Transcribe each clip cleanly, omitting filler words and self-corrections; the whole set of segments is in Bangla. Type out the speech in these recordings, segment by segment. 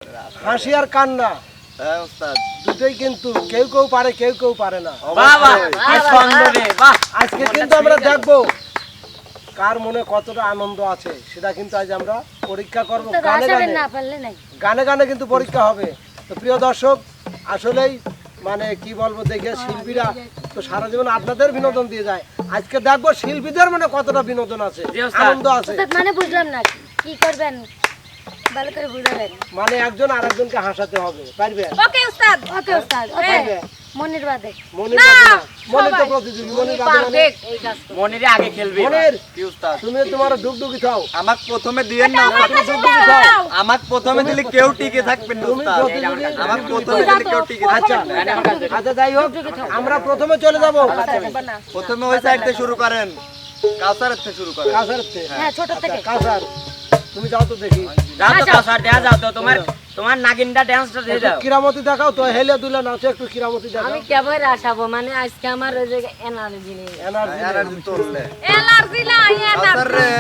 হাসি আর কান্না হ্যাঁ ওস্তাদ দুটোই কিন্তু কেউ কেউ পারে কেউ কেউ পারে না। বাহ বাহ কি ছন্দ রে বাহ। আজকে কিন্তু আমরা দেখবো কার মনে কতটা আনন্দ আছে সেটা কিন্তু আজ আমরা পরীক্ষা করব। গানে গানে গানে গানে কিন্তু পরীক্ষা হবে। তো প্রিয় দর্শক আসলেই মানে কি বলবো দেখে শিল্পীরা তো সারা জীবন আপনাদের বিনোদন দিয়ে যায়, আজকে দেখবো শিল্পীদের মনে কতটা বিনোদন আছে আনন্দ আছে। মানে বুঝলাম না কি করবেন ভালো করে বুঝাবেন। মানে একজন আরেকজনকে হাসাতে হবে, পারবে? ওকে উস্তাদ, ওকে উস্তাদ, ওকে মনির বাদে মনির বাদে না, মনির তো প্রতিযোগী, মনির বাদে মানে মনির আগে খেলবে। মনির কি ওস্তাদ তুমি তোমার ডুগডুগি খাও, আমাকে প্রথমে দিয়েন না ওস্তাদ, ডুগডুগি খাও। আমাকে প্রথমে দিলে কেউ টিকে থাকবে না তুমি ওস্তাদ, প্রতিযোগী আমাকে প্রথমে দিলে কেউ টিকে থাকবে আচ্ছা না। আচ্ছা যাই হোক আমরা প্রথমে চলে যাব। প্রথমে ওই সাইড থেকে শুরু করেন, কাউসারের থেকে শুরু করেন। কাসার থেকে, হ্যাঁ ছোট থেকে কাসার তুমি যাও তো দেখি, যাও তো কাসার দেয়া যাও তো তোমার নাগিনটা ডান্সটা দিয়ে দাও। কিরামতি দেখাও তো, হেলে দুলে নাচো একটু, কিরামতি দেখাও। আমি কেবল আসাবো মানে আজকে আমার ওই যে এনার্জি নেই। এনার্জি এনার্জি তোললে এনার্জি না কাউসার রে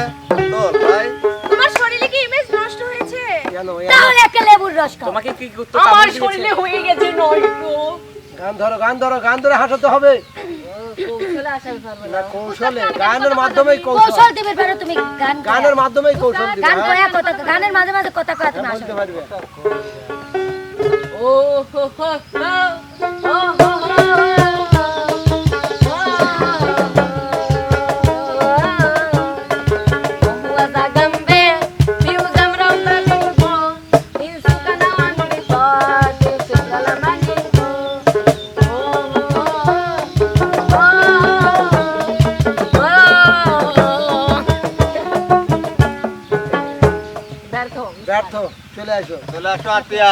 তোল ভাই। তোমার শরীরে কি ইমেজ নষ্ট হয়েছে? কেন তাহলে একটা লেবুর রস খাও। তোমাকে কি করতে আমার শরীরে হয়ে গেছে নয়তো। গান ধরো গান ধরো, গান ধরে হাসাতে হবে কৌশলে আসাতে পারবো না, না। কৌশলে গানের মাধ্যমেই কৌশল, কৌশল দিবে পারো তুমি গান কয়া। গানের মাধ্যমেই কৌশল দিবে। গান কয়া কথা, গানের মাঝে মাঝে কথা কয়া তুমি আসো। বলতে পারবে ও হো হো হো ও হো হো ব্যর্থ, চলে আসো চলে আসো আতিয়া।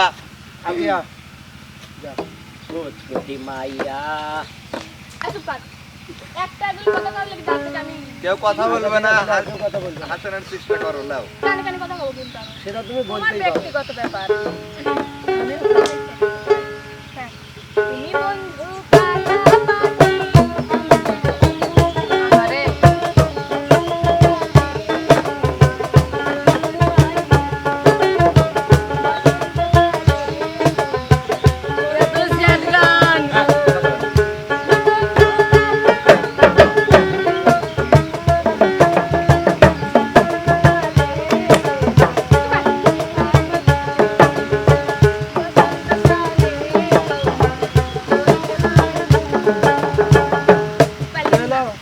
আপিয়া। মাইয়া কেউ কথা বলবে না, কথা বলবে হাসানোর চেষ্টা করো নাও। সেটা তুমি বলতেই পারো। ব্যক্তিগত ব্যাপার। তুমি বন্ধু আরে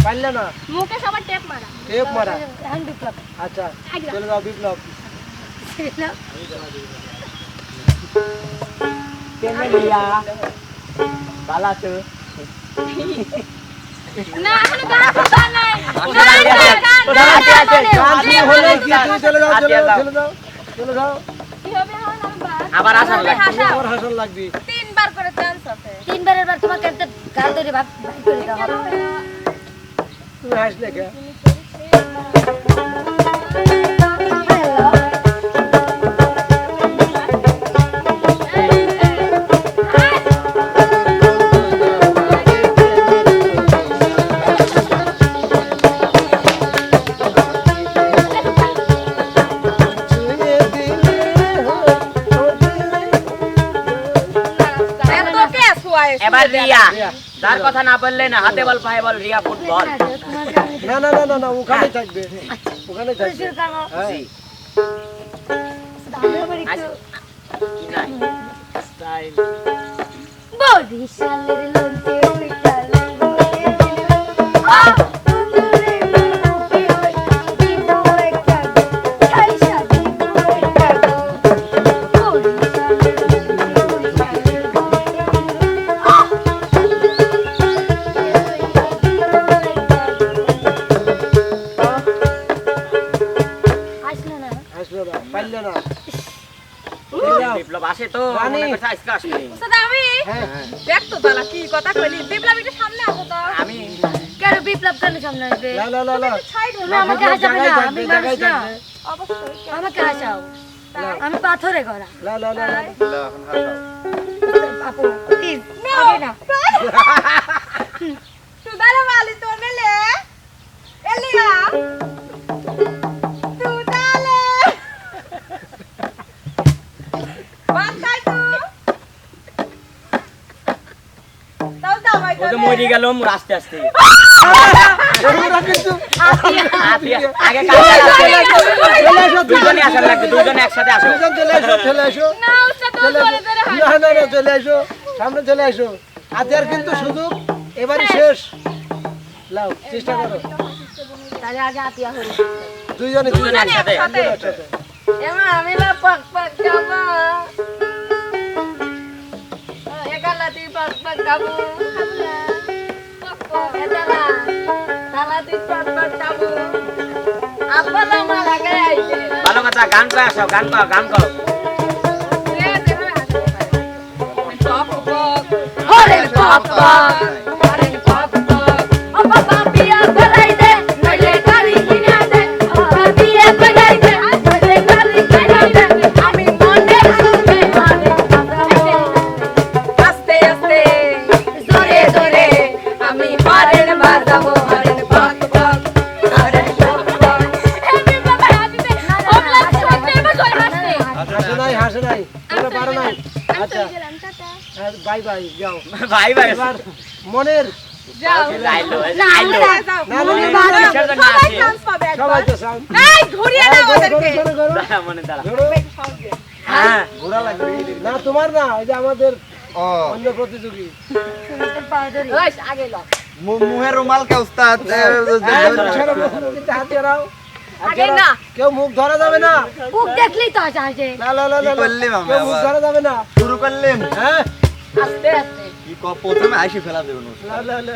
পারলে না, মুখে সবার টেপ মারা। টেপ মারা। এখন বিপ্লব। আচ্ছা চলে যাও বিপ্লব। কেমেলিয়া বালাতে না এখনো গান শোনা নাই। গান শুরু হলে কি তুমি চলে যাও, চলে যাও, চলে যাও, চলে যাও। কি হবে এখন আমার? আবার আসার লাগবে। তুমি আবার হাসান লাগবে। তিনবার করে চান্স আছে। তিনবারের বার তোমাকে একটা গাল ধরে ভাগ করে দাও হবে। তুমি হাসলে কে? এবার রিয়া, যার কথা না বললে না, হাতে বল পায়ে বল, রিয়া ফুটবল। না না না না না, ওখানে থাকবে, ওখানে থাকবে। হ্যাঁ জি কি নাই স্টাইল বরিশালের লোকে উইটালে আসবে না, পারলে না। বিপ্লব আসে তো রানী। মনে করছে আজকে আসবে। হ্যাঁ দেখতো তালা কি কথা কইলি বিপ্লব একটু সামনে আসো তো। আমি কেন বিপ্লব কেন সামনে আসবে? লা লা লা লা, না, আমাকে হাসাবে না, আমি মানুষ না। থাকবে। আমাকে হাসাও, আমি পাথরে গড়া। লা লা লা লা। এখন হাসাও। আপু প্লিজ আগে না। তুই দাঁড়া মালি তো মেলে এলিয়া তুই দাঁড়া ও তো মরে গেল আস্তে আস্তে ওরা কিন্তু আগে কাজ দুজনে আসার লাগবে দুজনে একসাথে আসো দুজন চলে আসো চলে আসো চলে আসো। না না না চলে আসো সামনে চলে আসো আজকের কিন্তু সুযোগ এবারই শেষ লাও চেষ্টা করো তাহলে আগে আতিয়া হল দুইজনে দুজনে একসাথে এমা আমি লা পাক পাক যাবা একালাতি পাক পাক যাবো পাক পাক এদালা তালাতি পাক পাক যাবো আব্বালা মা লাগাই আইছে ভালো কথা গান করে আসো গান করো গান করো পাক পাক হরে পাক পাক হরে পাক পাক ও বাবা বিয়া করাই দে নইলে গাড়ি কিনা দে ও বাবা বিয়া করাই দে নইলে গাড়ি কিনা দে আমি মনে সুখে মানে আস্তে আস্তে জোরে জোরে আমি হরেন বাজাবো হরেন পাক পাক হরেন পাক পাক এমনি বাবা হাজিতে ওমলা সত্যি বসে হাসতে হাসে নাই তোমরা পারো নাই আচ্ছা বাই বাই যাও ভাই ভাই এবার মনের যাও লাইলো না লাইলো আমরা না না না, ভালো। না, কিসের জন্য আসে সবাই তো সাউন্ড এই ঘুরিয়ে দাও ওদেরকে দাঁড়া মনে দাঁড়া ধরো হ্যাঁ ঘোরা লাগবে না তোমার না ওই যে আমাদের ও অন্য প্রতিযোগী ওই আগে ল মুহের রুমাল কে উস্তাদ সারা প্রতিযোগিতা হাত ধরাও আর আগে যারা- না। কেউ মুখ ধরা যাবে না মুখ দেখলেই তো আসে আসে না না না কি না, না করলি মামা কেউ মুখ আবার? ধরা যাবে না শুরু করলেন হ্যাঁ আস্তে আস্তে কি প্রথমে আইসি ফেলা দেবেন না না না না